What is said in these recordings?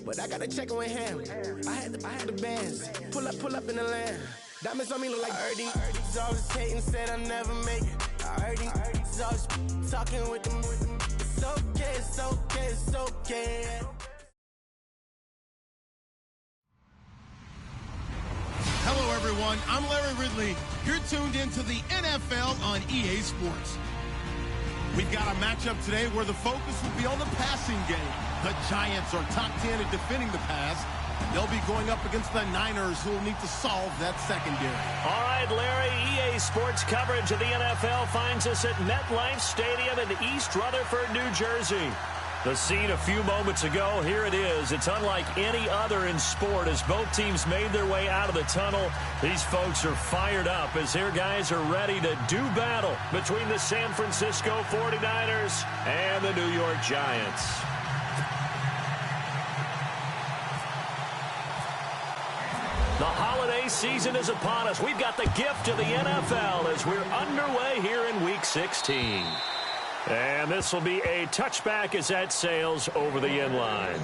but I got to check with him. I had the bands. Pull up in the land. Diamonds on me look like Erdy. Erdy's always hating, said I'll never make it. Erdy's always talking with them. It's okay, it's okay, it's okay. Hello, everyone. I'm Larry Ridley. You're tuned into the NFL on EA Sports. We've got a matchup today where the focus will be on the passing game. The Giants are top 10 at defending the pass. They'll be going up against the Niners, who will need to solve that secondary. All right, Larry, EA Sports coverage of the NFL finds us at MetLife Stadium in East Rutherford, New Jersey. The scene a few moments ago, here it is. It's unlike any other in sport as both teams made their way out of the tunnel. These folks are fired up as their guys are ready to do battle between the San Francisco 49ers and the New York Giants. The holiday season is upon us. We've got the gift of the NFL as we're underway here in Week 16. And this will be a touchback as that sails over the end line.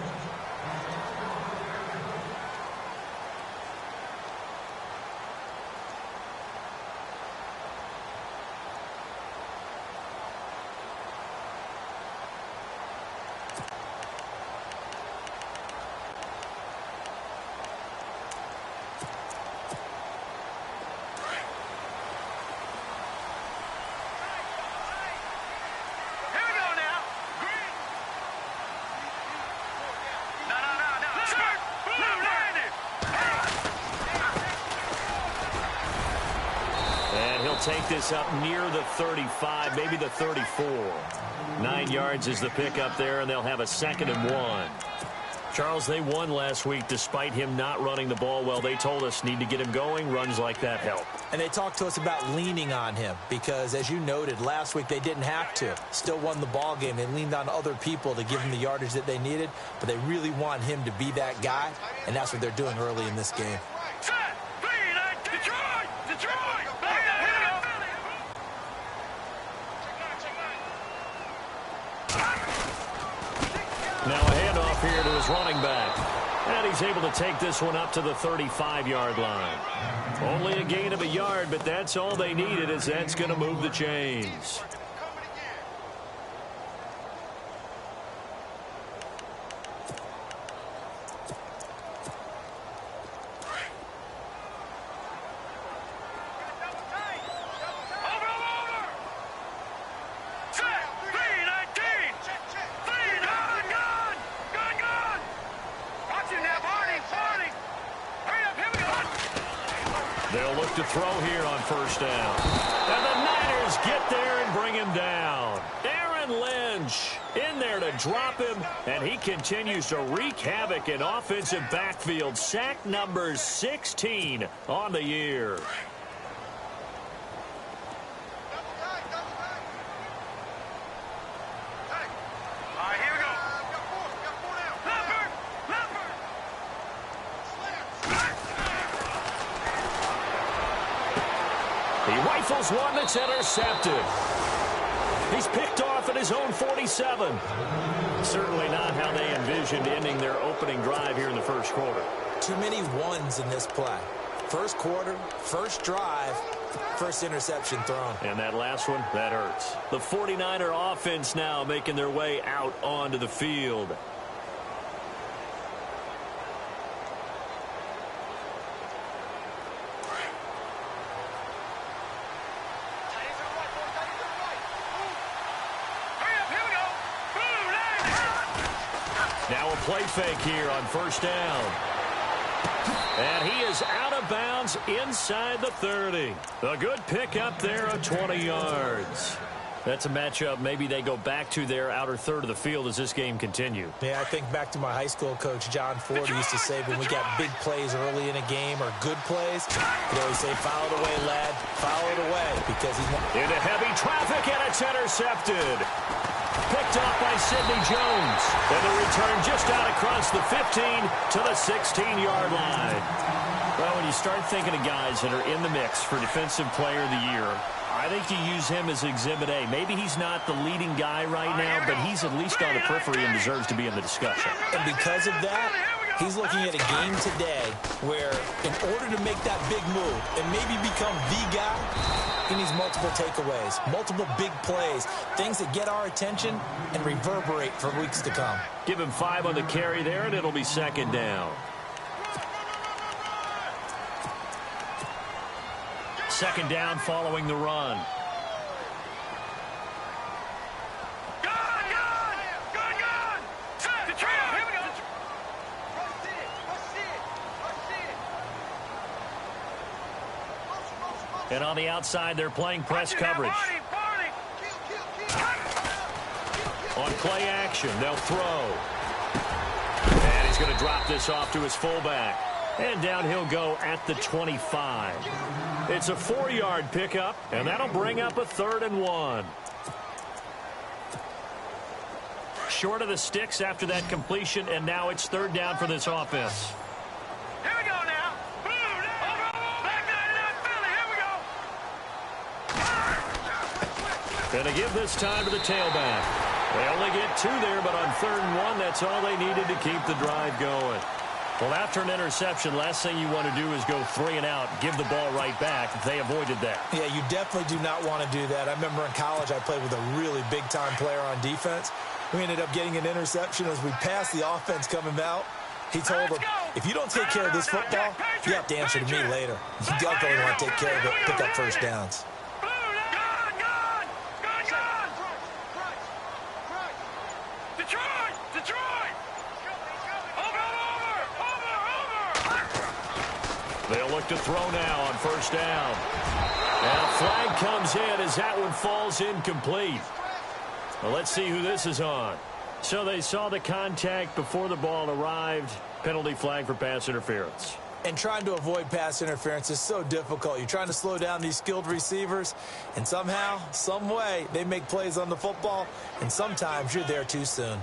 Take this up near the 35, maybe the 34. 9 yards is the pickup there, and they'll have a 2nd and 1. Charles, they won last week despite him not running the ball well. They told us need to get him going. Runs like that help. And they talked to us about leaning on him because, as you noted, last week they didn't have to. Still won the ball game. They leaned on other people to give him the yardage that they needed, but they really want him to be that guy, and that's what they're doing early in this game. Now a handoff here to his running back. And he's able to take this one up to the 35-yard line. Only a gain of a yard, but that's all they needed as that's going to move the chains. They'll look to throw here on first down. And the Niners get there and bring him down. Aaron Lynch in there to drop him, and he continues to wreak havoc in offensive backfield. Sack number 16 on the year. Rifles one that's intercepted. He's picked off at his own 47. Certainly not how they envisioned ending their opening drive here in the first quarter. Too many ones in this play. First quarter, first drive, first interception thrown. And that last one, that hurts. The 49er offense now making their way out onto the field. Now a play fake here on first down. And he is out of bounds inside the 30. A good pickup there of 20 yards. That's a matchup maybe they go back to their outer third of the field as this game continues. Yeah, I think back to my high school coach, John Ford, who used to say when we got big plays early in a game or good plays, he'd always say, foul it away, lad, foul it away. Because he's into heavy traffic, and it's intercepted. Picked off by Sidney Jones. And the return just out across the 15 to the 16-yard line. Well, when you start thinking of guys that are in the mix for Defensive Player of the Year, I think you use him as Exhibit A. Maybe he's not the leading guy right now, but he's at least on the periphery and deserves to be in the discussion. And because of that, he's looking at a game today where in order to make that big move and maybe become the guy, he needs multiple takeaways, multiple big plays, things that get our attention and reverberate for weeks to come. Give him 5 on the carry there, and it'll be second down. Second down following the run. And on the outside, they're playing press coverage. On play action, they'll throw. And he's going to drop this off to his fullback. And down he'll go at the 25. It's a 4-yard pickup, and that'll bring up a 3rd and 1. Short of the sticks after that completion, and now it's 3rd down for this offense. Here we go now. Back 99 Philly. Here we go. Going to give this time to the tailback. They only get 2 there, but on 3rd and 1, that's all they needed to keep the drive going. Well, after an interception, last thing you want to do is go 3 and out, give the ball right back. They avoided that. Yeah, you definitely do not want to do that. I remember in college I played with a really big-time player on defense. We ended up getting an interception as we passed the offense coming out. He told him, if you don't take care of this football, you have to answer to me later. You definitely want to take care of it, pick up first downs. They'll look to throw now on 1st down. And a flag comes in as that one falls incomplete. Well, let's see who this is on. So they saw the contact before the ball arrived. Penalty flag for pass interference. And trying to avoid pass interference is so difficult. You're trying to slow down these skilled receivers, and somehow, some way, they make plays on the football, and sometimes you're there too soon.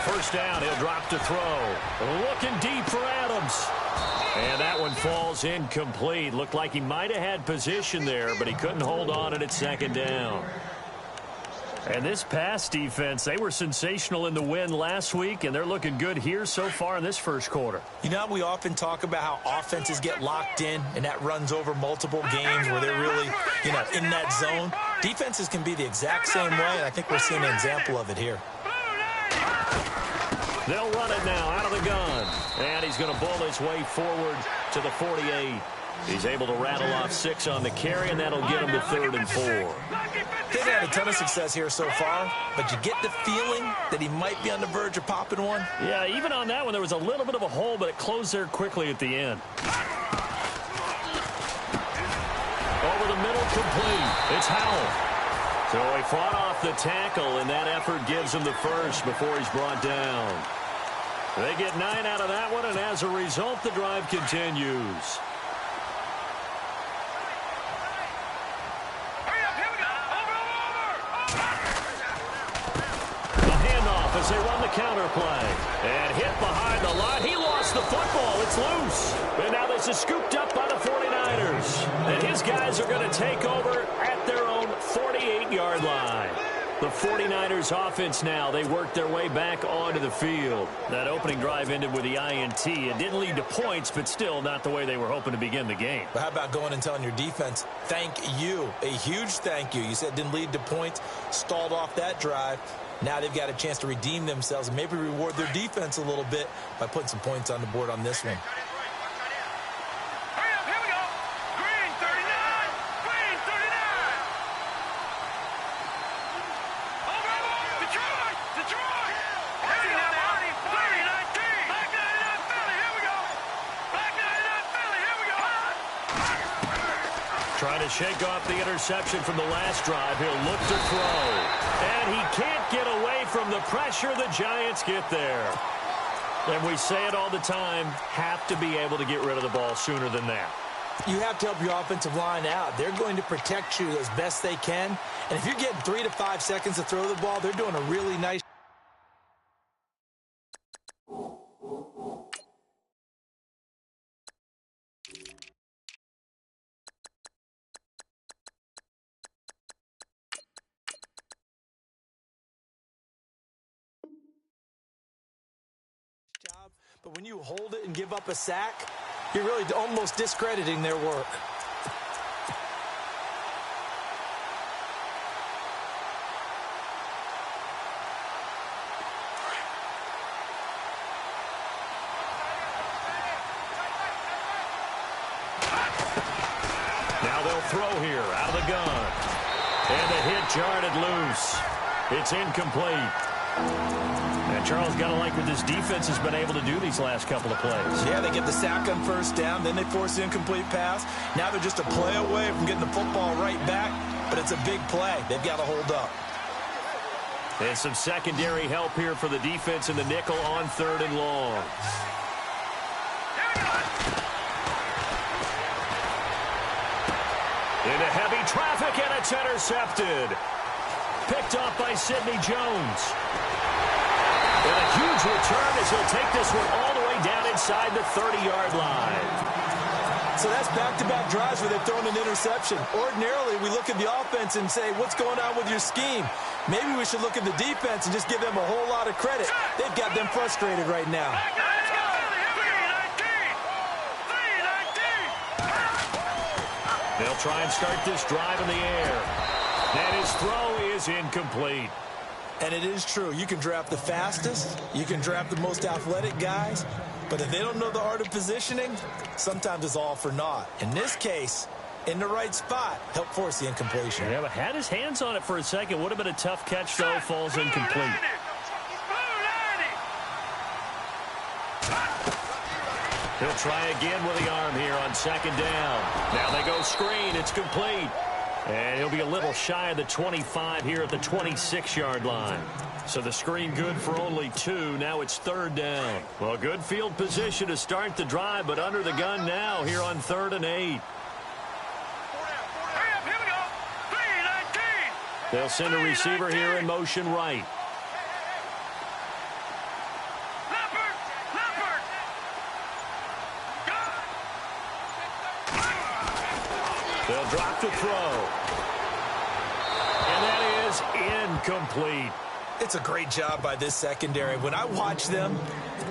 First down, he'll drop to throw. Looking deep for Adams. And that one falls incomplete. Looked like he might have had position there, but he couldn't hold on and it's 2nd down. And this pass defense, they were sensational in the win last week, and they're looking good here so far in this first quarter. You know, we often talk about how offenses get locked in, and that runs over multiple games where they're really, in that zone. Defenses can be the exact same way, and I think we're seeing an example of it here. They'll run it now out of the gun. And he's going to bull his way forward to the 48. He's able to rattle off 6 on the carry, and that'll get him to 3rd and 4. They've had a ton of success here so far, but you get the feeling that he might be on the verge of popping one. Yeah, even on that one, there was a little bit of a hole, but it closed there quickly at the end. Over the middle, complete. It's Howell. So he fought off the tackle, and that effort gives him the first before he's brought down. They get 9 out of that one, and as a result, the drive continues. A handoff as they run the counter play. And hit behind the line. He lost the football. It's loose. And now this is scooped up by the 49ers. And his guys are going to take over at their own 48-yard line. The 49ers offense now, they worked their way back onto the field. That opening drive ended with the INT. It didn't lead to points, but still not the way they were hoping to begin the game. But how about going and telling your defense, thank you, a huge thank you. You said it didn't lead to points, stalled off that drive. Now they've got a chance to redeem themselves and maybe reward their defense a little bit by putting some points on the board on this one. Trying to shake off the interception from the last drive. He'll look to throw. And he can't get away from the pressure. The Giants get there. And we say it all the time, have to be able to get rid of the ball sooner than that. You have to help your offensive line out. They're going to protect you as best they can. And if you're getting 3 to 5 seconds to throw the ball, they're doing a really nice job. But when you hold it and give up a sack, you're really almost discrediting their work. Now they'll throw here out of the gun. And the hit jarred loose. It's incomplete. And Charles, got to like what this defense has been able to do these last couple of plays. Yeah, they get the sack on first down, then they force the incomplete pass. Now they're just a play away from getting the football right back, but it's a big play. They've got to hold up. And some secondary help here for the defense in the nickel on 3rd and long. Into heavy traffic, and it's intercepted. Picked off by Sidney Jones. And a huge return as he'll take this one all the way down inside the 30-yard line. So that's back-to-back drives where they've thrown an interception. Ordinarily, we look at the offense and say, what's going on with your scheme? Maybe we should look at the defense and just give them a whole lot of credit. They've got them frustrated right now. They'll try and start this drive in the air. And his throw is incomplete. And it is true. You can draft the fastest. You can draft the most athletic guys. But if they don't know the art of positioning, sometimes it's all for naught. In this case, in the right spot, help force the incompletion. Yeah, but had his hands on it for a second. Would have been a tough catch, though. Falls incomplete. He'll try again with the arm here on 2nd down. Now they go screen. It's complete. And he'll be a little shy of the 25 here at the 26-yard line. So the screen good for only 2. Now it's 3rd down. Well, good field position to start the drive, but under the gun now here on 3rd and 8. They'll send a receiver here in motion right. They'll drop to throw. And that is incomplete. It's a great job by this secondary. When I watch them,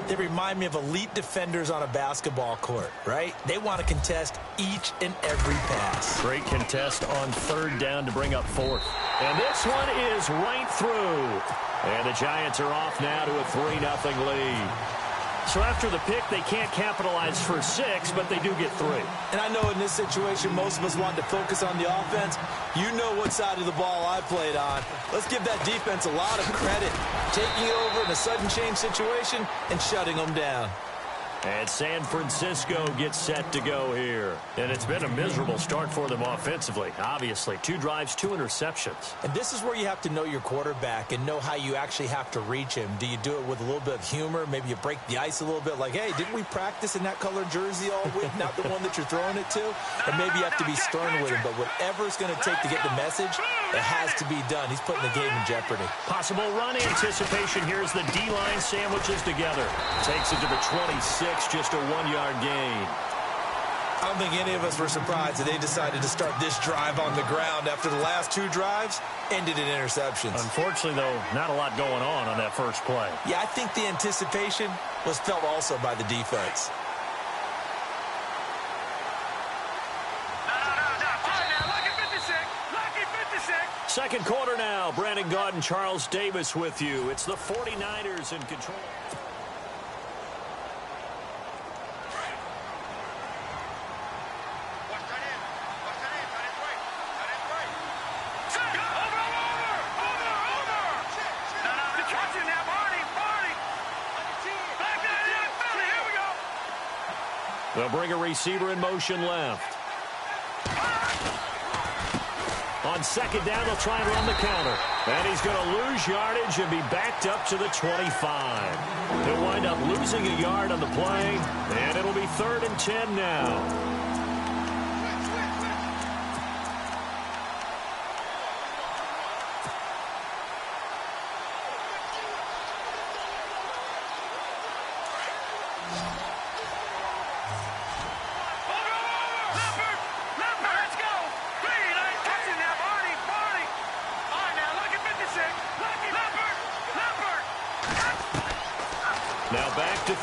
they remind me of elite defenders on a basketball court, right? They want to contest each and every pass. Great contest on 3rd down to bring up 4th. And this one is right through. And the Giants are off now to a 3-0 lead. So after the pick, they can't capitalize for 6, but they do get 3. And I know in this situation, most of us want to focus on the offense. You know what side of the ball I played on. Let's give that defense a lot of credit. Taking it over in a sudden change situation and shutting them down. And San Francisco gets set to go here. And it's been a miserable start for them offensively, obviously. 2 drives, 2 interceptions. And this is where you have to know your quarterback and know how you actually have to reach him. Do you do it with a little bit of humor? Maybe you break the ice a little bit like, hey, didn't we practice in that colored jersey all week? Not the one that you're throwing it to? And maybe you have to be stern with him. But whatever it's going to take to get the message, it has to be done. He's putting the game in jeopardy. Possible run anticipation. Here's the D-line sandwiches together. Takes it to the 26. Just a 1-yard gain. I don't think any of us were surprised that they decided to start this drive on the ground after the last 2 drives ended in interceptions. Unfortunately, though, not a lot going on that first play. Yeah, I think the anticipation was felt also by the defense. Second quarter now. Brandon Gaudin, Charles Davis with you. It's the 49ers in control. They'll bring a receiver in motion left. On 2nd down, they'll try and run the counter. And he's going to lose yardage and be backed up to the 25. He'll wind up losing a yard on the play, and it'll be 3rd and 10 now.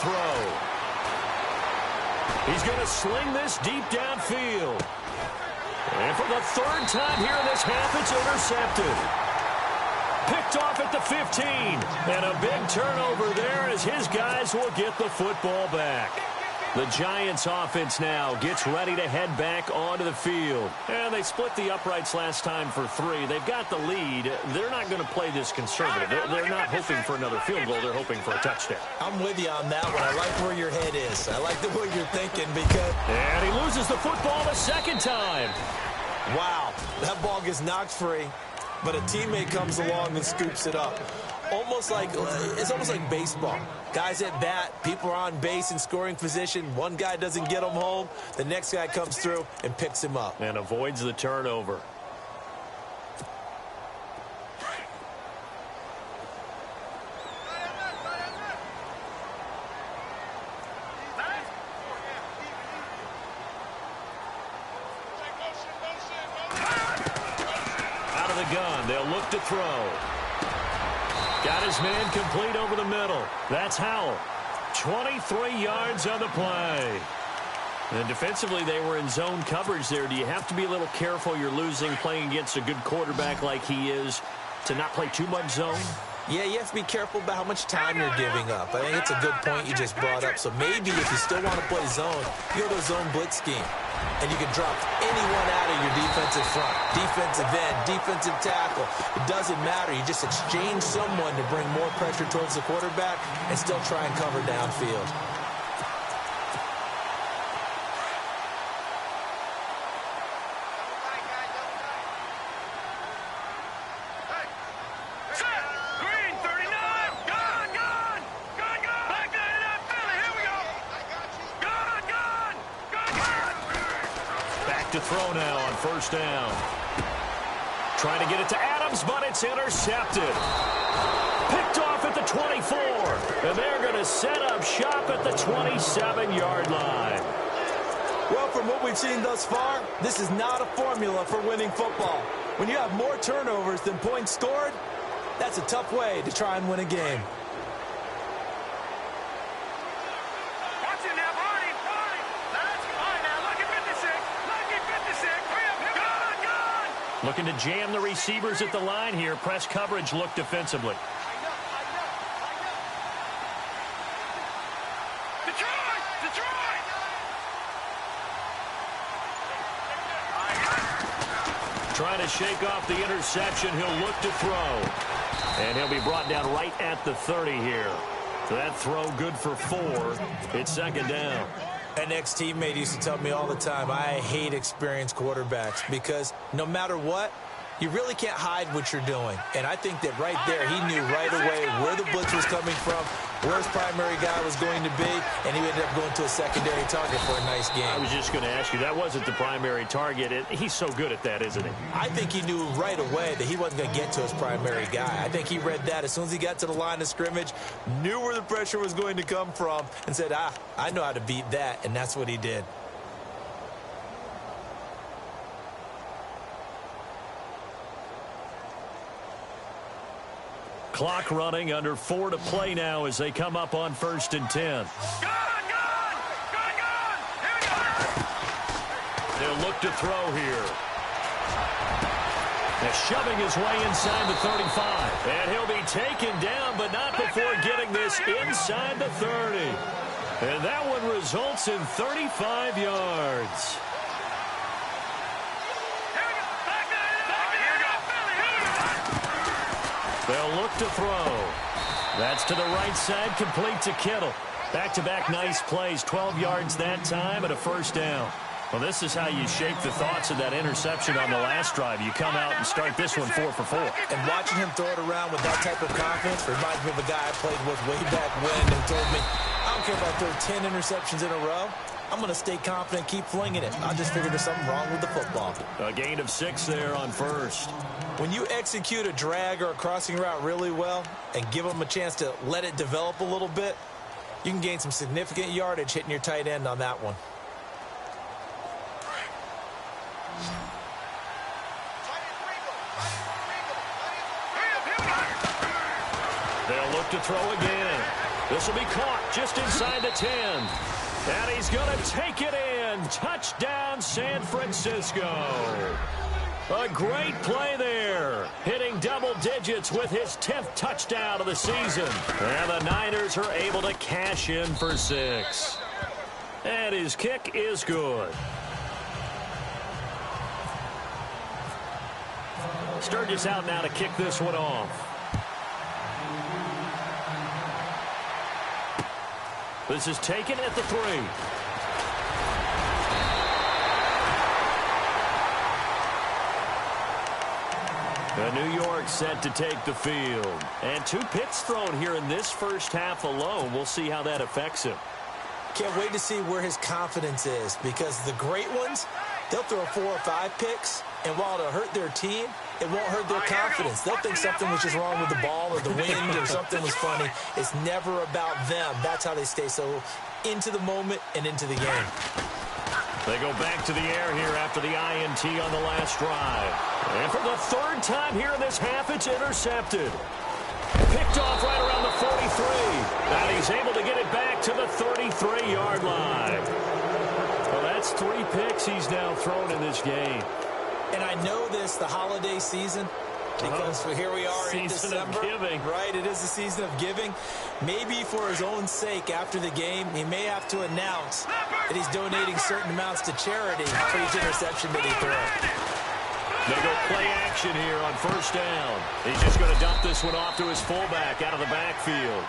throw. He's going to sling this deep downfield. And for the third time here in this half, it's intercepted. Picked off at the 15. And a big turnover there as his guys will get the football back. The Giants offense now gets ready to head back onto the field. And they split the uprights last time for 3. They've got the lead. They're not going to play this conservative. They're not hoping for another field goal. They're hoping for a touchdown. I'm with you on that one. I like where your head is. I like the way you're thinking because... And he loses the football the second time. Wow, that ball gets knocked free, but a teammate comes along and scoops it up. It's almost like baseball. Guys at bat, people are on base in scoring position. One guy doesn't get him home. The next guy comes through and picks him up. And avoids the turnover. Out of the gun, they'll look to throw. Got his man complete over the middle. That's Howell. 23 yards on the play. And defensively, they were in zone coverage there. Do you have to be a little careful? You're losing playing against a good quarterback like he is to not play too much zone? Yeah, you have to be careful about how much time you're giving up. I think it's a good point you just brought up. So maybe if you still want to play zone, you go to a zone blitz scheme. And you can drop anyone out of your defensive front, defensive end, defensive tackle. It doesn't matter. You just exchange someone to bring more pressure towards the quarterback and still try and cover downfield. To throw now on first down. Trying to get it to Adams, but it's intercepted. Picked off at the 24. And they're going to set up shop at the 27-yard line. Well, from what we've seen thus far, this is not a formula for winning football. When you have more turnovers than points scored, that's a tough way to try and win a game. Looking to jam the receivers at the line here. Press coverage look defensively. Trying to shake off the interception. He'll look to throw. And he'll be brought down right at the 30 here. So that throw good for 4. It's second down. An ex-teammate used to tell me all the time, I hate experienced quarterbacks because no matter what, you really can't hide what you're doing. And I think that right there, he knew right away where the blitz was coming from, where his primary guy was going to be, and he ended up going to a secondary target for a nice game. I was just going to ask you, that wasn't the primary target. He's so good at that, isn't he? I think he knew right away that he wasn't going to get to his primary guy. I think he read that as soon as he got to the line of scrimmage, knew where the pressure was going to come from, and said, I know how to beat that, and that's what he did. Clock running, under 4 to play now as they come up on 1st and 10. They'll look to throw here. They're shoving his way inside the 35. And he'll be taken down, but not before getting this inside the 30. And that one results in 35 yards. They'll look to throw. That's to the right side, complete to Kittle. Back-to-back nice plays, 12 yards that time and a first down. Well, this is how you shake the thoughts of that interception on the last drive. You come out and start this one 4 for 4. And watching him throw it around with that type of confidence reminds me of a guy I played with way back when who told me, I don't care if I throw 10 interceptions in a row. I'm going to stay confident, keep flinging it. I just figured there's something wrong with the football. A gain of 6 there on first. When you execute a drag or a crossing route really well and give them a chance to let it develop a little bit, you can gain some significant yardage hitting your tight end on that one. They'll look to throw again. This will be caught just inside the 10. And he's going to take it in. Touchdown, San Francisco. A great play there. Hitting double digits with his 10th touchdown of the season. And the Niners are able to cash in for 6. And his kick is good. Sturgis out now to kick this one off. This is taken at the 3. New York set to take the field. And 2 picks thrown here in this first half alone. We'll see how that affects him. Can't wait to see where his confidence is, because the great ones, they'll throw 4 or 5 picks, and while it'll hurt their team, it won't hurt their confidence. They'll think something was just wrong with the ball or the wind or something was funny. It's never about them. That's how they stay so into the moment and into the game. They go back to the air here after the INT on the last drive. And for the 3rd time here in this half, it's intercepted. Picked off right around the 43. And he's able to get it back to the 33-yard line. Well, that's 3 picks he's now thrown in this game. And I know this, the holiday season, because here we are in December. Right, it is the season of giving. Maybe for his own sake, after the game, he may have to announce that he's donating certain amounts to charity for each interception that he throws. They go play action here on 1st down. He's just going to dump this one off to his fullback out of the backfield.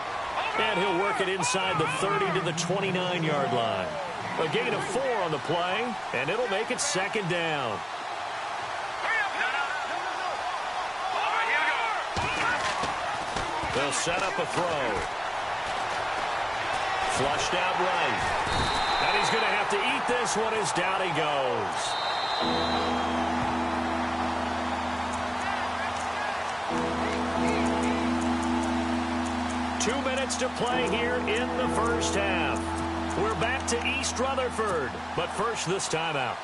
And he'll work it inside the 30 to the 29-yard line. A gain of 4 on the play, and it'll make it 2nd down. They'll set up a throw. Flushed out right. And he's going to have to eat this one as down he goes. Two minutes to play here in the first half. We're back to East Rutherford, but first this timeout.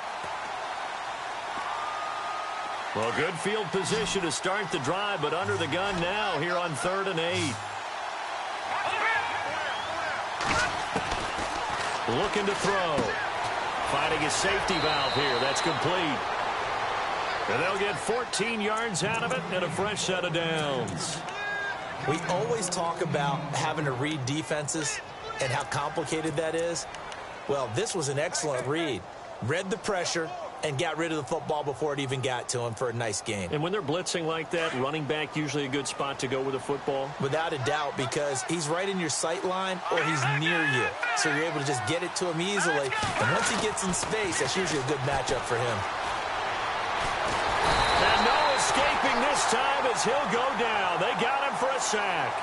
Well, good field position to start the drive, but under the gun now here on 3rd and 8. Looking to throw. Finding his safety valve here. That's complete. And they'll get 14 yards out of it and a fresh set of downs. We always talk about having to read defenses and how complicated that is. Well, this was an excellent read. Read the pressure and got rid of the football before it even got to him for a nice game. And when they're blitzing like that, running back usually a good spot to go with the football? Without a doubt, because he's right in your sight line or he's near you. So you're able to just get it to him easily. And once he gets in space, that's usually a good matchup for him. And no escaping this time as he'll go down. They got him for a sack.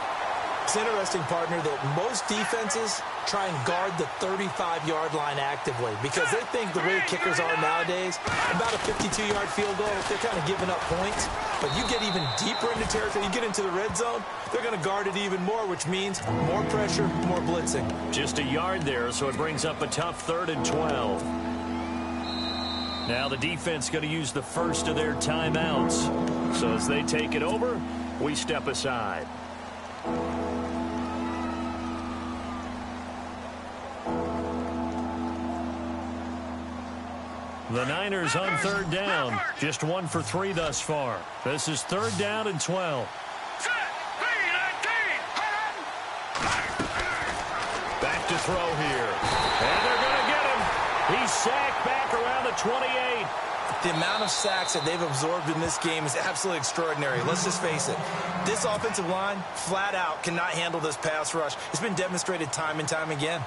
It's interesting, partner, that most defenses try and guard the 35-yard line actively because they think the way kickers are nowadays, about a 52-yard field goal, they're kind of giving up points. But you get even deeper into territory, you get into the red zone, they're going to guard it even more, which means more pressure, more blitzing. Just a yard there, so it brings up a tough 3rd and 12. Now the defense going to use the first of their timeouts. So as they take it over, we step aside. The Niners on 3rd down. Just 1 for 3 thus far. This is 3rd down and 12. Back to throw here. And they're going to get him. He's sacked back around the 28. The amount of sacks that they've absorbed in this game is absolutely extraordinary. Let's just face it. This offensive line, flat out, cannot handle this pass rush. It's been demonstrated time and time again.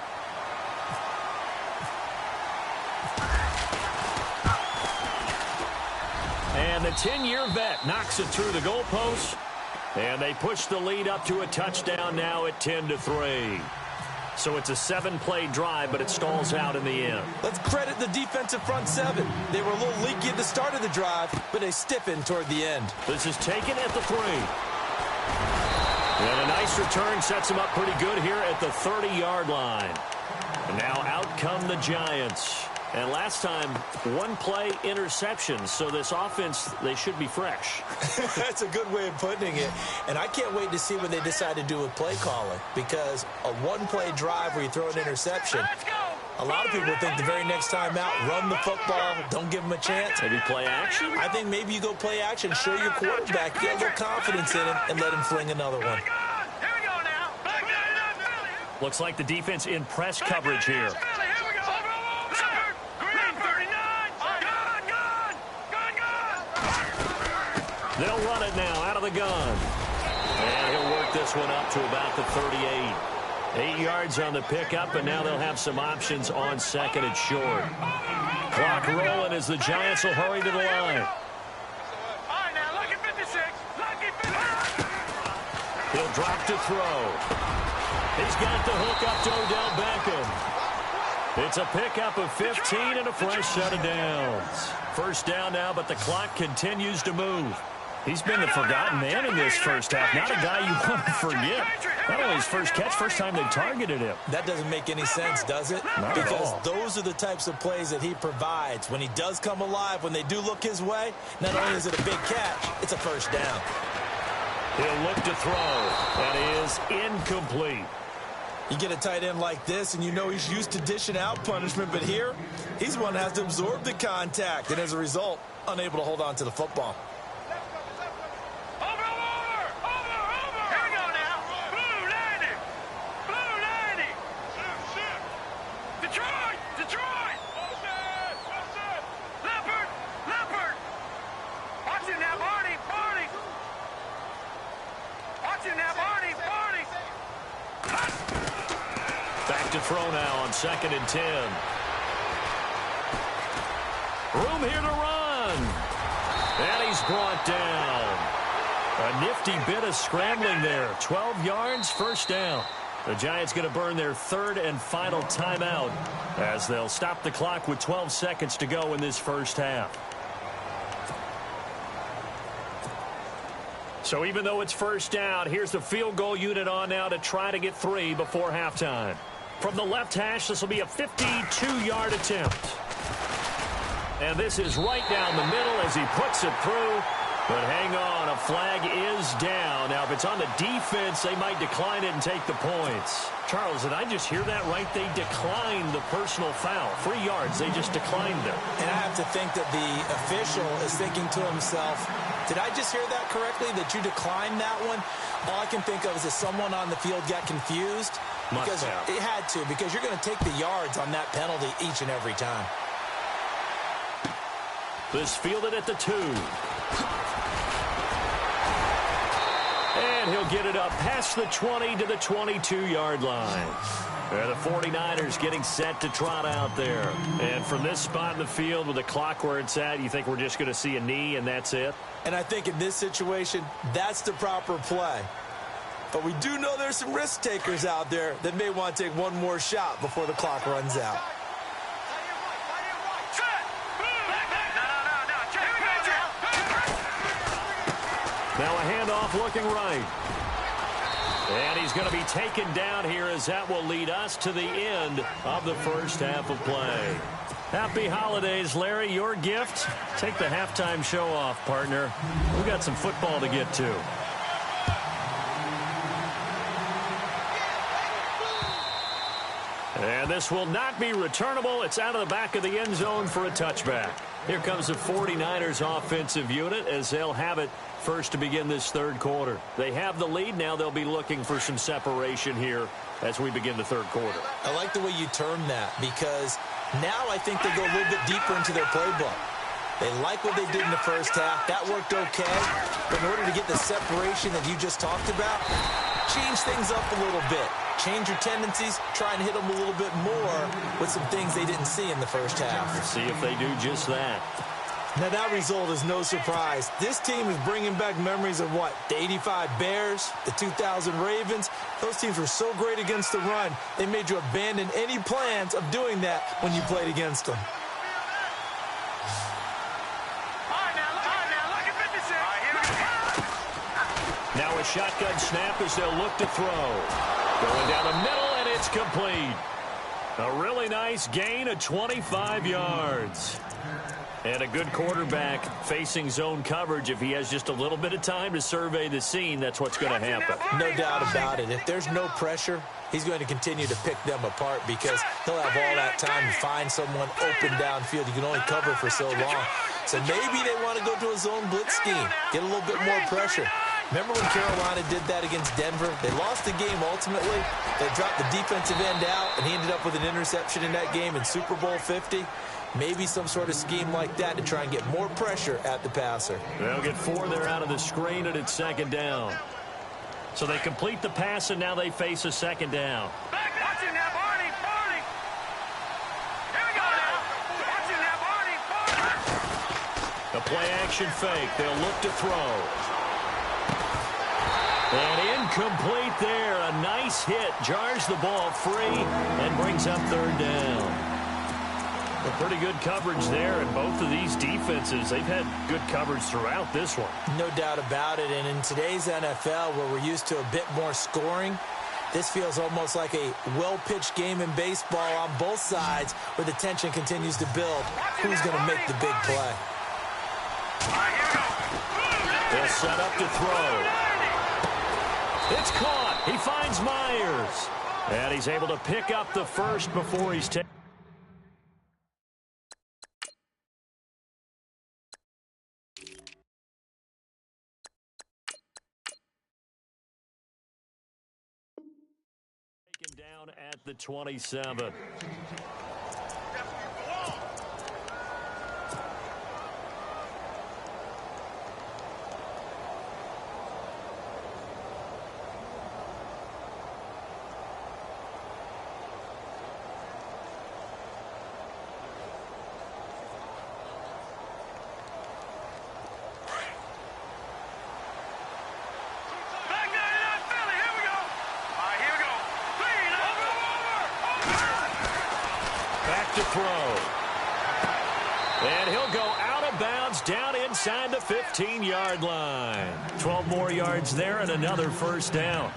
And the 10-year vet knocks it through the goalpost. And they push the lead up to a touchdown now at 10-3. So it's a 7-play drive, but it stalls out in the end. Let's credit the defensive front 7. They were a little leaky at the start of the drive, but they stiffened toward the end. This is taken at the 3. And a nice return sets them up pretty good here at the 30-yard line. And now out come the Giants. And last time, one play interception. So this offense, they should be fresh. That's a good way of putting it. And I can't wait to see what they decide to do with play calling, because a one-play drive where you throw an interception, a lot of people think the very next time out, run the football, don't give them a chance. Maybe play action? I think maybe you go play action, show your quarterback, get a little confidence in him, and let him fling another one. Looks like the defense in press coverage here. They'll run it now out of the gun. And he'll work this one up to about the 38. 8 yards on the pickup, and now they'll have some options on second and short. Clock rolling as the Giants will hurry to the line. He'll drop to throw. He's got the hook up to Odell Beckham. It's a pickup of 15 and a fresh set of downs. First down now, but the clock continues to move. He's been the forgotten man in this first half. Not a guy you want to forget. Not only his first catch, first time they targeted him. That doesn't make any sense, does it? Not because at all. Those are the types of plays that he provides. When he does come alive, when they do look his way, not only is it a big catch, it's a first down. He'll look to throw. That is incomplete. You get a tight end like this, and you know he's used to dishing out punishment, but here, he's one that has to absorb the contact, and as a result, unable to hold on to the football. Back to throw now on 2nd and 10. Room here to run. And he's brought down. A nifty bit of scrambling there. 12 yards, first down. The Giants going to burn their third and final timeout as they'll stop the clock with 12 seconds to go in this first half. So even though it's first down, here's the field goal unit on now to try to get 3 before halftime. From the left hash, this will be a 52-yard attempt. And this is right down the middle as he puts it through. But hang on, a flag is down. Now, if it's on the defense, they might decline it and take the points. Charles, did I just hear that right? They declined the personal foul. 3 yards, they just declined it. And I have to think that the official is thinking to himself, did I just hear that correctly, that you declined that one? All I can think of is that someone on the field got confused. Because it had to, because you're going to take the yards on that penalty each and every time. This fielded at the 2. And he'll get it up past the 20 to the 22-yard line. The 49ers getting set to trot out there. And from this spot in the field with the clock where it's at, you think we're just going to see a knee and that's it? And I think in this situation, that's the proper play. But we do know there's some risk takers out there that may want to take one more shot before the clock runs out. Now a handoff looking right. And he's going to be taken down here as that will lead us to the end of the first half of play. Happy holidays, Larry. Your gift? Take the halftime show off, partner. We've got some football to get to. And this will not be returnable. It's out of the back of the end zone for a touchback. Here comes the 49ers offensive unit as they'll have it first to begin this third quarter. They have the lead. Now they'll be looking for some separation here as we begin the third quarter. I like the way you term that, because now I think they go a little bit deeper into their playbook. They like what they did in the first half. That worked okay. But in order to get the separation that you just talked about, change things up a little bit. Change your tendencies. Try and hit them a little bit more with some things they didn't see in the first half. See if they do just that. Now, that result is no surprise. This team is bringing back memories of what? The 85 Bears, the 2000 Ravens. Those teams were so great against the run, they made you abandon any plans of doing that when you played against them. Now a shotgun snap as they'll look to throw. Going down the middle, and it's complete. A really nice gain of 25 yards. And a good quarterback facing zone coverage. If he has just a little bit of time to survey the scene, that's what's going to happen. No doubt about it. If there's no pressure, he's going to continue to pick them apart because he'll have all that time to find someone open downfield. You can only cover for so long. So maybe they want to go to a zone blitz scheme, get a little bit more pressure. Remember when Carolina did that against Denver? They lost the game ultimately. They dropped the defensive end out, and he ended up with an interception in that game in Super Bowl 50. Maybe some sort of scheme like that to try and get more pressure at the passer. They'll get 4 there out of the screen, and it's second down. So they complete the pass, and now they face a second down. Watching that, Barney. Here we go now. Watching that, Barney. The play-action fake. They'll look to throw. And incomplete there. A nice hit. Jars the ball free and brings up third down. A pretty good coverage there, and both of these defenses, they've had good coverage throughout this one. No doubt about it, and in today's NFL, where we're used to a bit more scoring, this feels almost like a well-pitched game in baseball on both sides, where the tension continues to build. Who's going to make the big play? They'll set up to throw. It's caught. He finds Myers. And he's able to pick up the first before he's taken. Down at the 27. To throw. And he'll go out of bounds down inside the 15-yard line. 12 more yards there and another first down.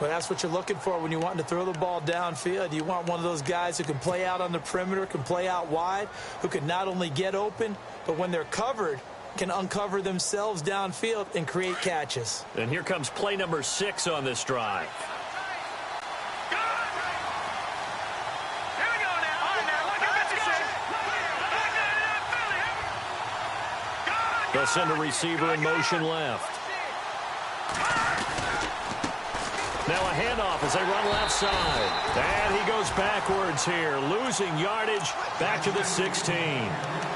Well, that's what you're looking for when you want to throw the ball downfield. You want one of those guys who can play out on the perimeter, can play out wide, who can not only get open, but when they're covered, can uncover themselves downfield and create catches. And here comes play number 6 on this drive. They'll send a receiver in motion left. Now a handoff as they run left side. And he goes backwards here, losing yardage back to the 16.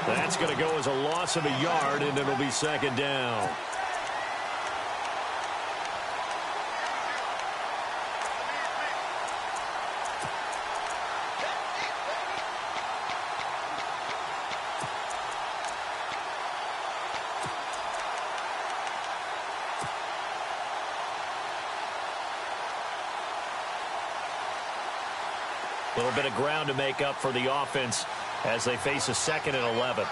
That's going to go as a loss of a yard, and it'll be second down. A little bit of ground to make up for the offense as they face a 2nd and 11.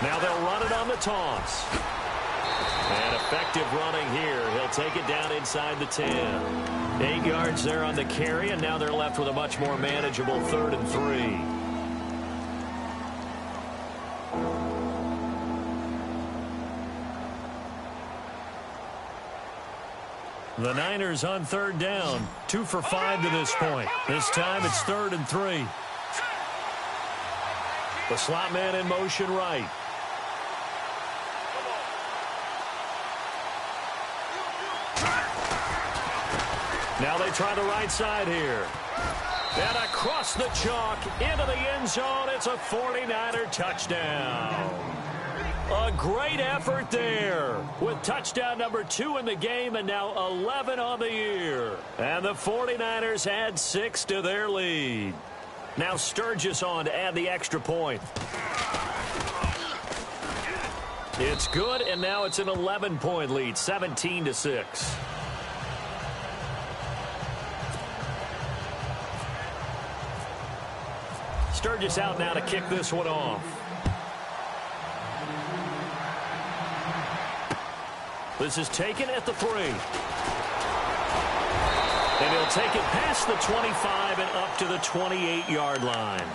Now they'll run it on the toss. And effective running here. He'll take it down inside the 10. 8 yards there on the carry, and now they're left with a much more manageable 3rd and 3. The Niners on 3rd down, 2 for 5 to this point. This time it's 3rd and 3. The slot man in motion right. Now they try the right side here. And across the chalk into the end zone. It's a 49er touchdown. A great effort there with touchdown number 2 in the game and now 11 on the year. And the 49ers add 6 to their lead. Now Sturgis on to add the extra point. It's good, and now it's an 11-point lead, 17-6. Sturgis out now to kick this one off. This is taken at the 3. And he'll take it past the 25 and up to the 28-yard line.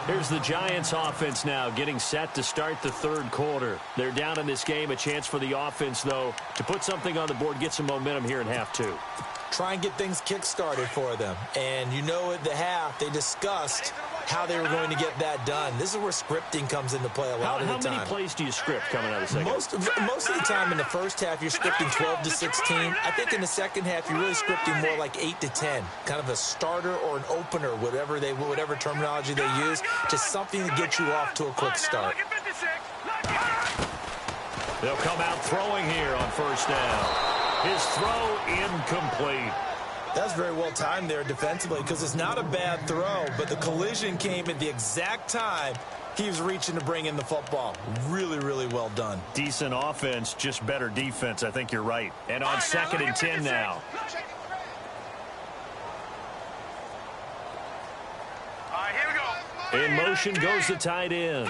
Here's the Giants offense now getting set to start the third quarter. They're down in this game. A chance for the offense, though, to put something on the board, get some momentum here in half two. Try and get things kick-started for them. And you know at the half, they discussed how they were going to get that done. This is where scripting comes into play a lot of the time. How many plays do you script coming out of the second? Most of the time in the first half, you're scripting 12 to 16. I think in the second half, you're really scripting more like 8 to 10. Kind of a starter or an opener, whatever terminology they use. Just something to get you off to a quick start. They'll come out throwing here on first down. His throw incomplete. That's very well timed there defensively because it's not a bad throw, but the collision came at the exact time he was reaching to bring in the football. Really, really well done. Decent offense, just better defense. I think you're right. And on second and 10 now. All right, here we go. In motion goes the tight end.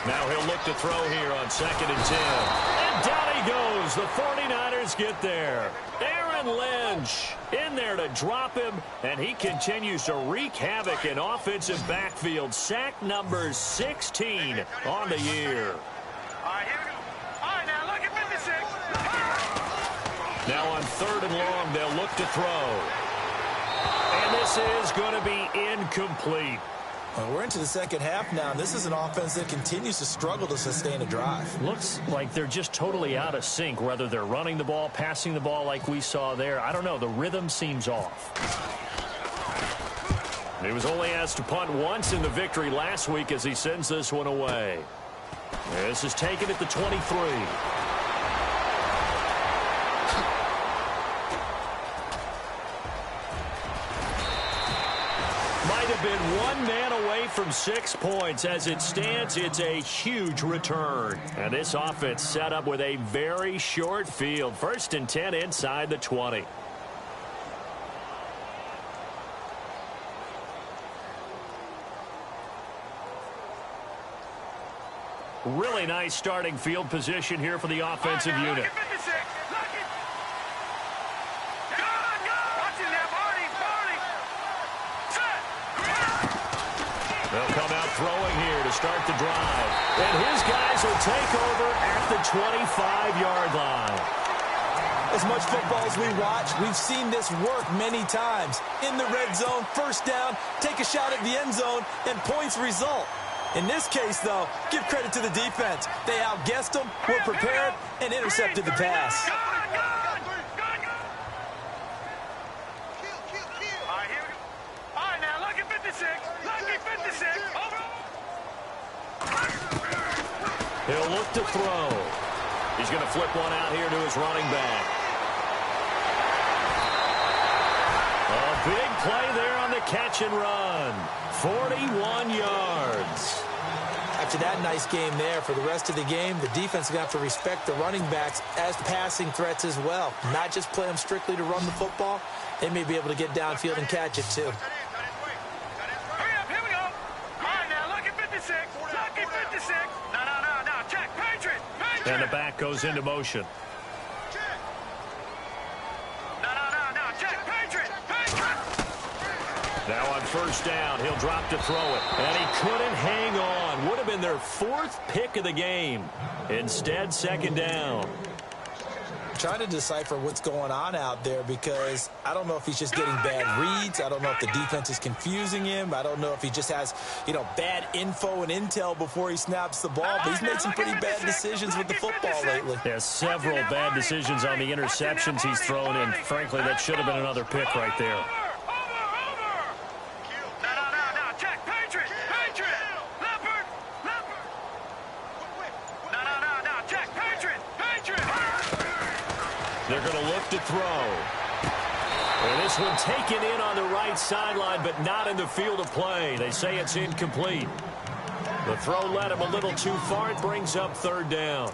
Now he'll look to throw here on second and 10. And down he goes. The 49ers get there. Aaron Lynch in there to drop him, and he continues to wreak havoc in offensive backfield. Sack number 16 on the year. All right, here we go. All right, now look at 56. Now on third and long, they'll look to throw. And this is going to be incomplete. Well, we're into the second half now, and this is an offense that continues to struggle to sustain a drive. Looks like they're just totally out of sync, whether they're running the ball, passing the ball like we saw there. I don't know. The rhythm seems off. He was only asked to punt once in the victory last week as he sends this one away. This is taken at the 23. Been one man away from 6 points. As it stands, it's a huge return. And this offense set up with a very short field. First and 10 inside the 20. Really nice starting field position here for the offensive unit. They'll come out throwing here to start the drive. And his guys will take over at the 25-yard line. As much football as we watch, we've seen this work many times. In the red zone, first down, take a shot at the end zone, and points result. In this case, though, give credit to the defense. They outguessed them, were prepared, and intercepted the pass. He'll look to throw. He's going to flip one out here to his running back. A big play there on the catch and run. 41 yards. After that nice game there, for the rest of the game, the defense is going to have to respect the running backs as passing threats as well. Not just play them strictly to run the football. They may be able to get downfield and catch it, too. And the back goes into motion. Now on first down, he'll drop to throw it. And he couldn't hang on. Would have been their 4th pick of the game. Instead, second down. Trying to decipher what's going on out there because I don't know if he's just getting bad reads. I don't know if the defense is confusing him. I don't know if he just has, bad info and intel before he snaps the ball. But he's made some pretty bad decisions with the football lately. There's several bad decisions on the interceptions he's thrown, and frankly, that should have been another pick right there. They're going to look to throw. And this one taken in on the right sideline, but not in the field of play. They say it's incomplete. The throw led him a little too far. It brings up third down.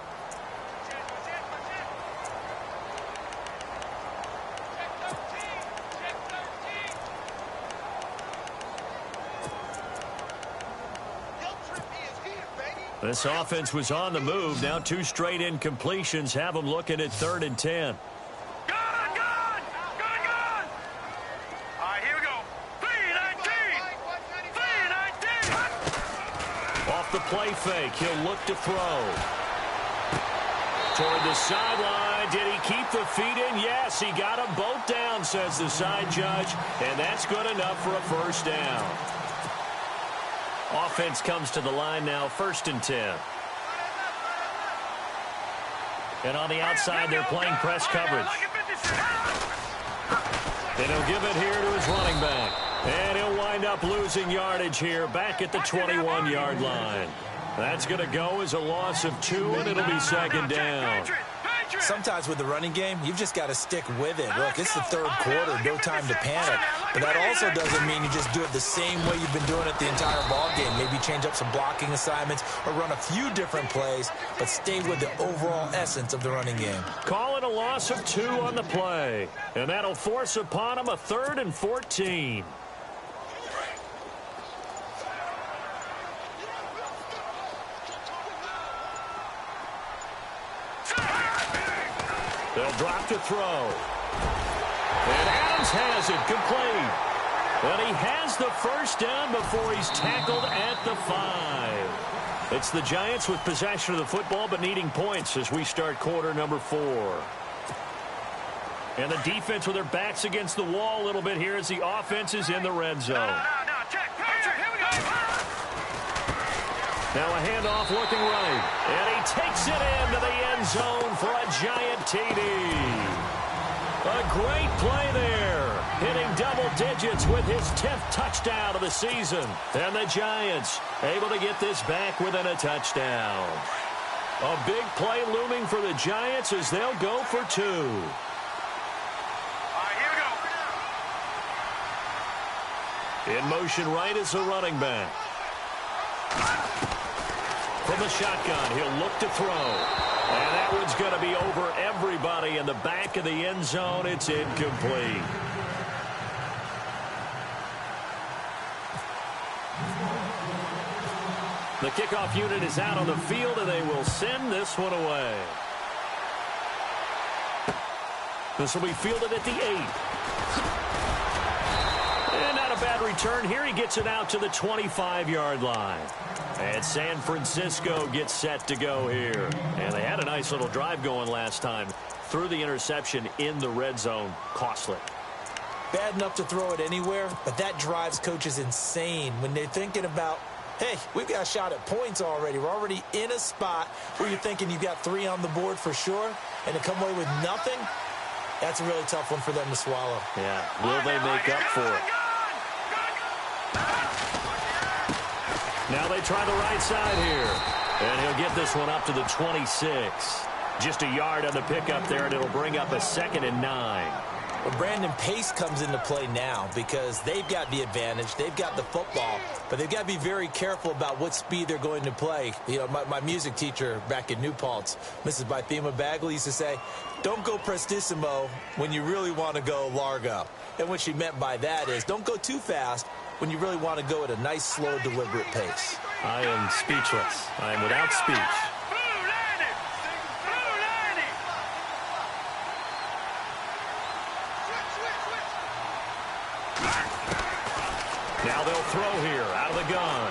This offense was on the move. Now 2 straight incompletions have them looking at 3rd and 10. play fake. He'll look to throw. Toward the sideline. Did he keep the feet in? Yes, he got them both down, says the side judge. And that's good enough for a first down. Offense comes to the line now, 1st and 10. And on the outside, they're playing press coverage. And he'll give it here to his running back. And he'll wind up losing yardage here back at the 21-yard line. That's going to go as a loss of 2, and it'll be 2nd down. Sometimes with the running game, you've just got to stick with it. Look, it's the 3rd quarter, no time to panic. But that also doesn't mean you just do it the same way you've been doing it the entire ball game. Maybe change up some blocking assignments or run a few different plays, but stay with the overall essence of the running game. Call it a loss of 2 on the play. And that'll force upon him a 3rd and 14. They'll drop to throw. And Adams has it complete. And he has the first down before he's tackled at the 5. It's the Giants with possession of the football but needing points as we start quarter number 4. And the defense with their backs against the wall a little bit here as the offense is in the red zone. Now a handoff looking right. And he takes it into the end zone for a Giant TD. A great play there. Hitting double digits with his 10th touchdown of the season. And the Giants able to get this back within a touchdown. A big play looming for the Giants as they'll go for 2. All right, here we go. In motion right is the running back. From the shotgun, he'll look to throw. And that one's going to be over everybody in the back of the end zone. It's incomplete. The kickoff unit is out on the field, and they will send this one away. This will be fielded at the 8. And not a bad return here. He gets it out to the 25-yard line. And San Francisco gets set to go here. And they had a nice little drive going last time. Threw the interception in the red zone. Costly. Bad enough to throw it anywhere, but that drives coaches insane when they're thinking about, hey, we've got a shot at points already. We're already in a spot where you're thinking you've got 3 on the board for sure, and to come away with nothing, that's a really tough one for them to swallow. Yeah, will they make up for it? Now they try the right side here. And he'll get this one up to the 26. Just a yard on the pickup there, and it'll bring up a 2nd and 9. Well, Brandon, pace comes into play now because they've got the advantage. They've got the football, but they've got to be very careful about what speed they're going to play. You know, my music teacher back in New Paltz, Mrs. Bythema Bagley, used to say, don't go prestissimo when you really want to go largo. And what she meant by that is don't go too fast when you really want to go at a nice, slow, deliberate pace. I am speechless. I am without speech. Now they'll throw here out of the gun.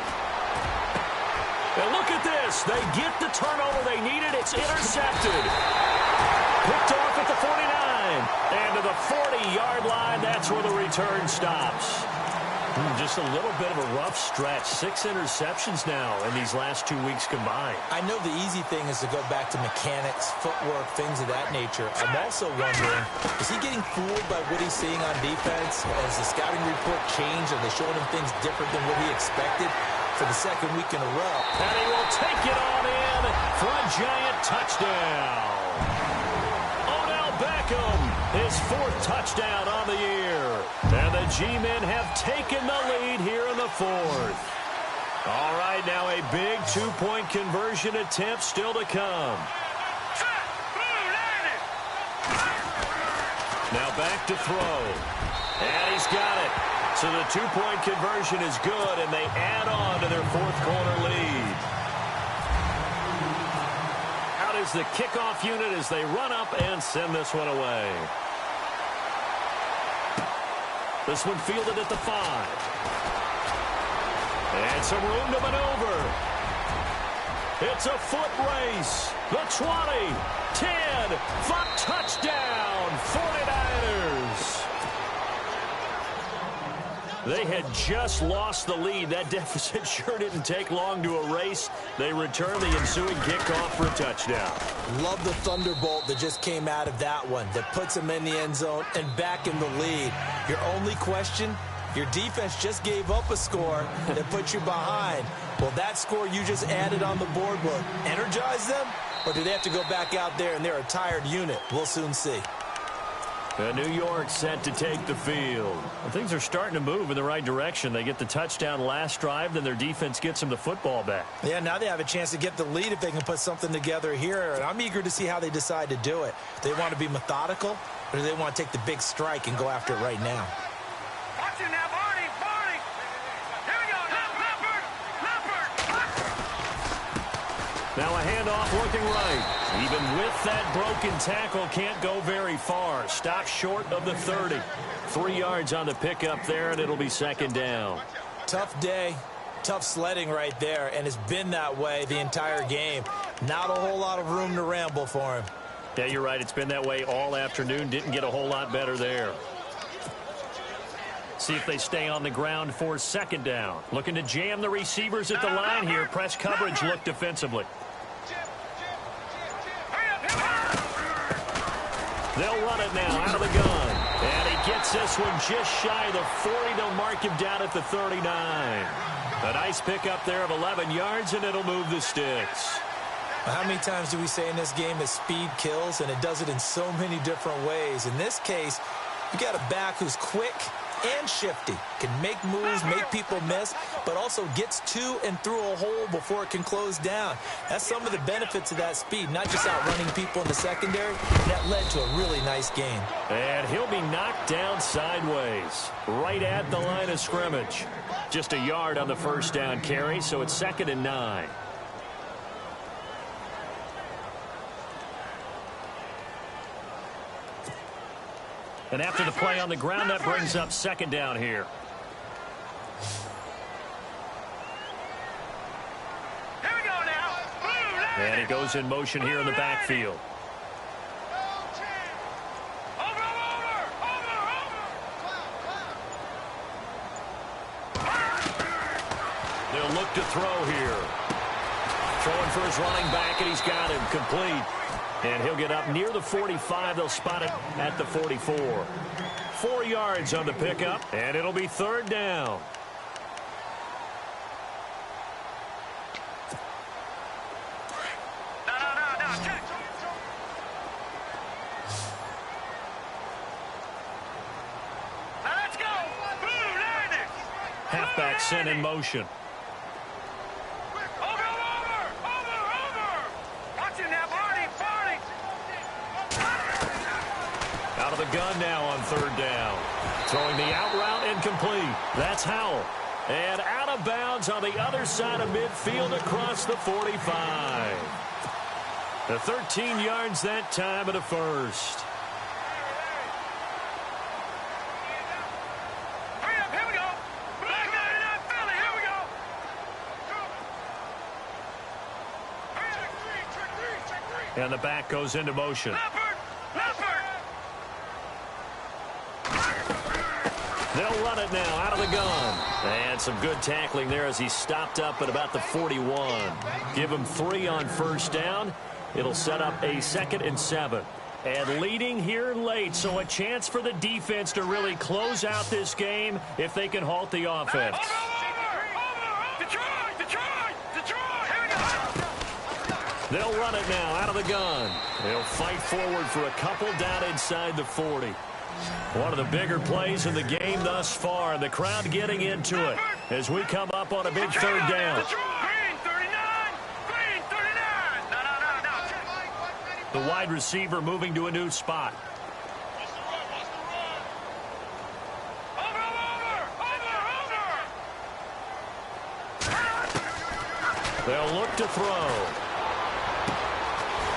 And look at this. They get the turnover they needed. It's intercepted. Picked off at the 49. And to the 40-yard line, that's where the return stops. Just a little bit of a rough stretch. 6 interceptions now in these last 2 weeks combined. I know the easy thing is to go back to mechanics, footwork, things of that nature. I'm also wondering, is he getting fooled by what he's seeing on defense? Has the scouting report changed? Are they showing him things different than what he expected for the 2nd week in a row? And he will take it on in for a Giant touchdown. Odell Beckham, his 4th touchdown on the year. And the G-men have taken the lead here in the 4th. All right, now a big 2-point conversion attempt still to come. Now back to throw. And he's got it. So the 2-point conversion is good, and they add on to their 4th quarter lead. Out is the kickoff unit as they run up and send this one away. This one fielded at the 5. And some room to maneuver. It's a foot race. The 20, 10, 5, touchdown, 49ers. They had just lost the lead. That deficit sure didn't take long to erase. They return the ensuing kickoff for a touchdown. Love the thunderbolt that just came out of that one that puts them in the end zone and back in the lead. Your only question, your defense just gave up a score that put you behind. Well, that score you just added on the board will energize them, or do they have to go back out there and they're a tired unit? We'll soon see. New York set to take the field. Well, things are starting to move in the right direction. They get the touchdown last drive, then their defense gets them the football back. Yeah, now they have a chance to get the lead if they can put something together here, and I'm eager to see how they decide to do it. Do they want to be methodical, or do they want to take the big strike and go after it right now? Watch it now, Barney, Barney. Here we go, Leopard. Now a handoff looking right. Even with that broken tackle, can't go very far. Stop short of the 30. 3 yards on the pickup there, and it'll be second down. Tough day, tough sledding right there, and it's been that way the entire game. Not a whole lot of room to ramble for him. Yeah, you're right. It's been that way all afternoon. Didn't get a whole lot better there. See if they stay on the ground for second down. Looking to jam the receivers at the line here. Press coverage look defensively. They'll run it now out of the gun. And he gets this one just shy of the 40. They'll mark him down at the 39. A nice pickup there of 11 yards, and it'll move the sticks. How many times do we say in this game that speed kills, and it does it in so many different ways? In this case, you got a back who's quick and shifty, can make moves, make people miss, but also gets to and through a hole before it can close down. That's some of the benefits of that speed, not just outrunning people in the secondary. That led to a really nice game. And he'll be knocked down sideways, right at the line of scrimmage. Just a yard on the first down carry, so it's 2nd and 9. And after the play on the ground, that brings up second down here. Here we go now. And he goes in motion here in the backfield. They'll look to throw here. Throwing for his running back, and he's got him complete. And he'll get up near the 45. They'll spot it at the 44. 4 yards on the pickup, and it'll be third down. No. Check. Now let's go. Halfback sent in motion. Over. Watch it now, Barney. Out of the gun now on third down. Throwing the out route incomplete. That's Howell. And out of bounds on the other side of midfield across the 45. The 13 yards that time at a first. Hurry up, here we go. Black 99 Philly, here we go. Check three. And the back goes into motion. Leopard. They'll run it now out of the gun. And some good tackling there as he stopped up at about the 41. Give him 3 on first down. It'll set up a 2nd and 7. And leading here late, so a chance for the defense to really close out this game if they can halt the offense. Over. Detroit. Here we go. They'll run it now out of the gun. They'll fight forward for a couple down inside the 40. One of the bigger plays in the game thus far. The crowd getting into it as we come up on a big third down. Green 39. No. The wide receiver moving to a new spot. Over. They'll look to throw.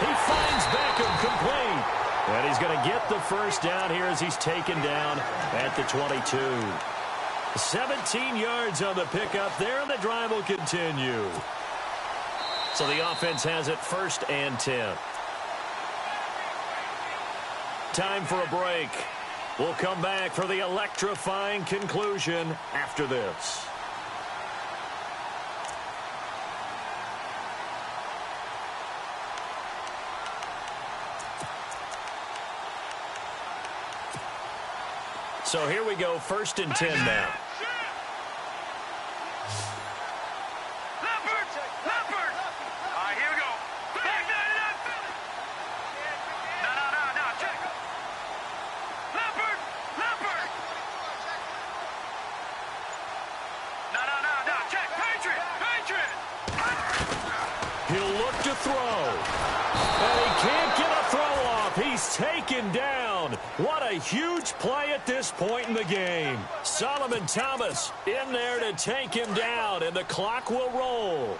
He finds Beckham complete. And he's going to get the first down here as he's taken down at the 22. 17 yards on the pickup there, and the drive will continue. So the offense has it 1st and 10. Time for a break. We'll come back for the electrifying conclusion after this. So here we go, 1st and 10 now. He'll look to throw. And he can't get a throw off. He's taken down. What a huge play at this point in the game. Solomon Thomas in there to take him down, and the clock will roll.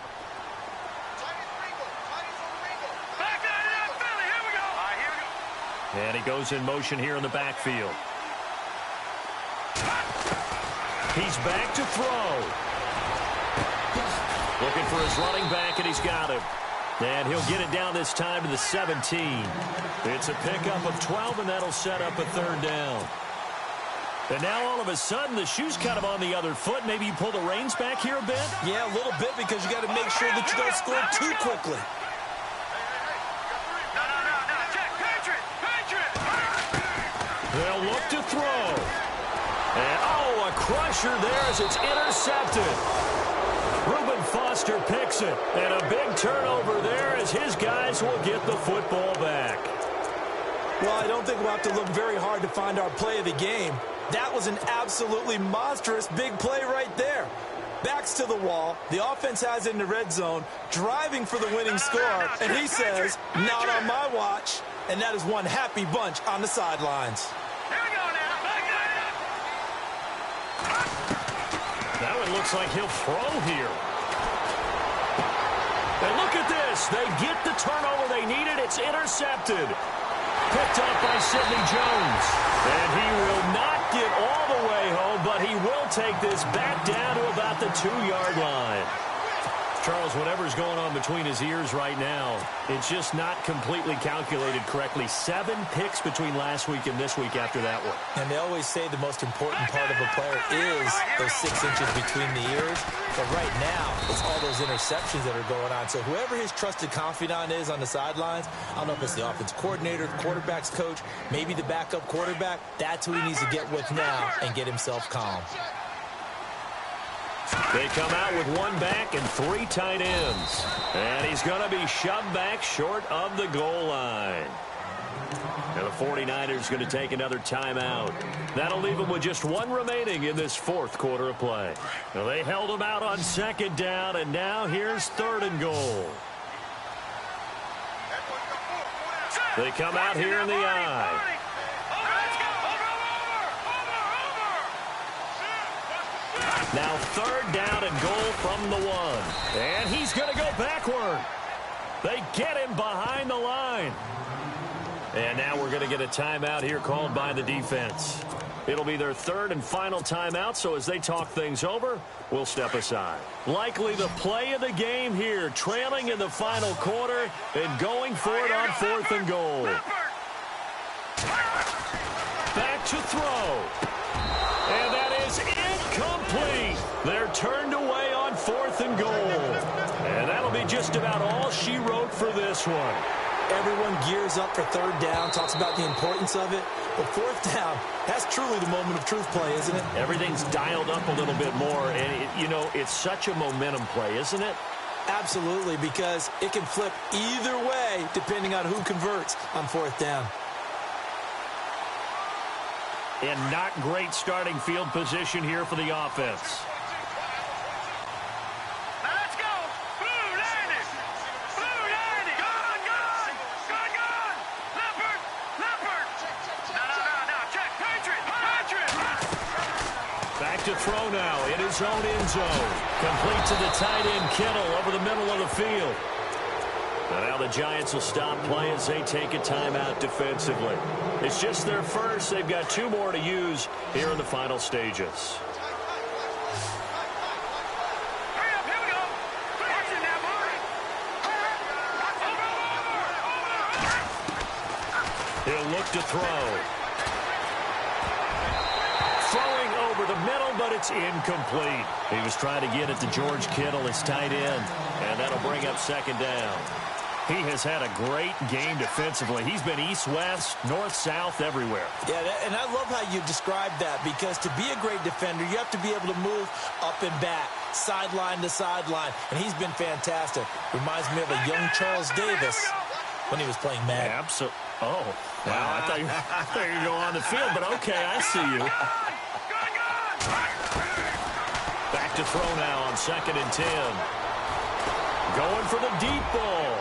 And he goes in motion here in the backfield. He's back to throw. Looking for his running back, and he's got him. And he'll get it down this time to the 17. It's a pickup of 12, and that'll set up a 3rd down. And now all of a sudden, the shoe's kind of on the other foot. Maybe you pull the reins back here a bit? Yeah, a little bit, because you got to make sure that you don't score too quickly. They'll look to throw. And, oh, a crusher there as it's intercepted. Reuben Foster picks it, and a big turnover there as his guys will get the football back. Well, I don't think we'll have to look very hard to find our play of the game. That was an absolutely monstrous big play right there. Backs to the wall, the offense has it in the red zone, driving for the winning score, and he says, not on my watch, and that is one happy bunch on the sidelines. Now it looks like he'll throw here. And look at this. They get the turnover they needed. It's intercepted. Picked up by Sidney Jones. And he will not get all the way home, but he will take this back down to about the 2-yard line. Charles, whatever's going on between his ears right now, it's just not completely calculated correctly. 7 picks between last week and this week after that one. And they always say the most important part of a player is those 6 inches between the ears. But right now, it's all those interceptions that are going on. So whoever his trusted confidant is on the sidelines, I don't know if it's the offense coordinator, the quarterback's coach, maybe the backup quarterback, that's who he needs to get with now and get himself calm. They come out with 1 back and 3 tight ends. And he's going to be shoved back short of the goal line. And the 49ers going to take another timeout. That'll leave them with just 1 remaining in this 4th quarter of play. Now, they held them out on 2nd down, and now here's 3rd and goal. They come out here in the I. Now 3rd down and goal from the 1. And he's going to go backward. They get him behind the line. And now we're going to get a timeout here called by the defense. It'll be their 3rd and final timeout, so as they talk things over, we'll step aside. Likely the play of the game here, trailing in the final quarter and going for it on 4th and goal. Back to throw. And that is incomplete. They're turned away on 4th and goal. And that'll be just about all she wrote for this one. Everyone gears up for 3rd down, talks about the importance of it. But 4th down, that's truly the moment of truth play, isn't it? Everything's dialed up a little bit more. And, you know, it's such a momentum play, isn't it? Absolutely, because it can flip either way depending on who converts on 4th down. And not great starting field position here for the offense. Now let's go. Blue 90. Blue 90. Gone. Leopard. No. Check. Patriot. Back to throw now in his own end zone. Complete to the tight end Kittle over the middle of the field. And now the Giants will stop play as they take a timeout defensively. It's just their first. They've got 2 more to use here in the final stages. Hurry up, here we go. Watch it now, boy. look to throw. Throwing over the middle, but it's incomplete. He was trying to get it to George Kittle, his tight end, and that'll bring up second down. He has had a great game defensively. He's been east-west, north-south, everywhere. Yeah, and I love how you described that, because to be a great defender, you have to be able to move up and back, sideline to sideline, and he's been fantastic. Reminds me of a young Charles Davis when he was playing Madden. Absolutely. Oh, wow. I thought you were going to go on the field, but okay, I see you. Back to throw now on 2nd and 10. Going for the deep ball.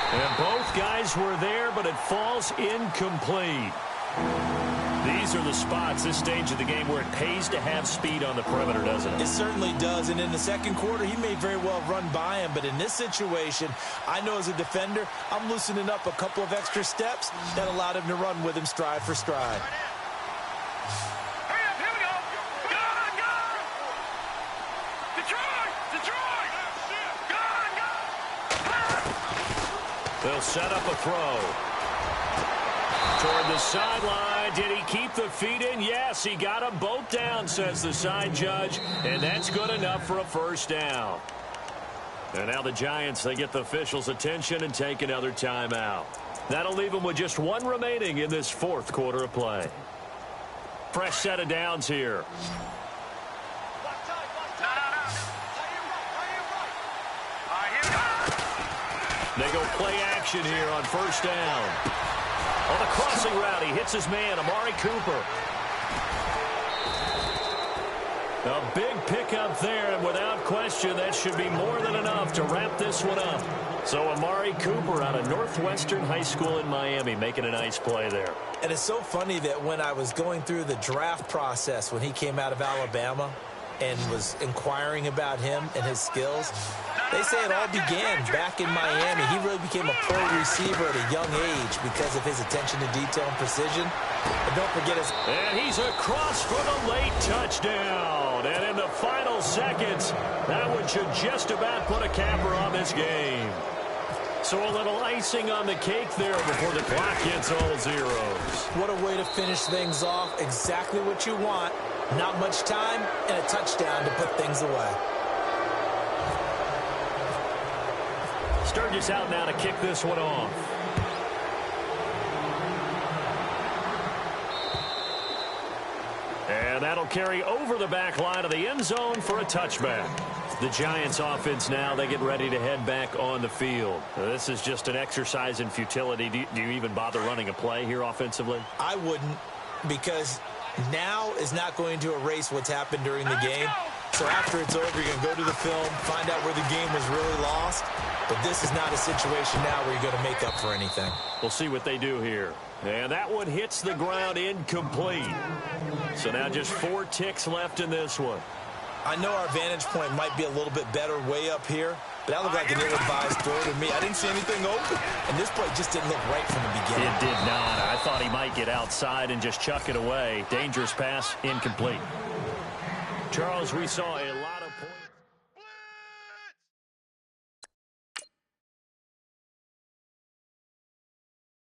And both guys were there, but it falls incomplete. These are the spots, this stage of the game, where it pays to have speed on the perimeter, doesn't it? It certainly does. And in the second quarter, he may very well run by him. But in this situation, I know as a defender, I'm loosening up a couple of extra steps that allowed him to run with him stride for stride. They'll set up a throw. Toward the sideline. Did he keep the feet in? Yes, he got them both down, says the side judge. And that's good enough for a first down. And now the Giants, they get the officials' attention and take another timeout. That'll leave them with just one remaining in this fourth quarter of play. Fresh set of downs here. They go play action here on first down. On the crossing route, he hits his man, Amari Cooper. A big pickup there, and without question, that should be more than enough to wrap this one up. So Amari Cooper out of Northwestern High School in Miami making a nice play there. And it's so funny that when I was going through the draft process when he came out of Alabama and was inquiring about him and his skills, they say it all began back in Miami. He really became a pro receiver at a young age because of his attention to detail and precision. And don't forget his... And he's across for the late touchdown. And in the final seconds, that one should just about put a capper on this game. So a little icing on the cake there before the clock hits all zeros. What a way to finish things off. Exactly what you want. Not much time and a touchdown to put things away. Sturgis out now to kick this one off. And that'll carry over the back line of the end zone for a touchback. The Giants offense now, they get ready to head back on the field. This is just an exercise in futility. Do you even bother running a play here offensively? I wouldn't, because now is not going to erase what's happened during the game. So after it's over, you're going to go to the film, find out where the game was really lost. But this is not a situation now where you're going to make up for anything. We'll see what they do here. And that one hits the ground incomplete. So now just 4 ticks left in this one. I know our vantage point might be a little bit better way up here, but that looked like an ill-advised throw to me. I didn't see anything open, and this play just didn't look right from the beginning. It did not. I thought he might get outside and just chuck it away. Dangerous pass, incomplete. Charles, we saw a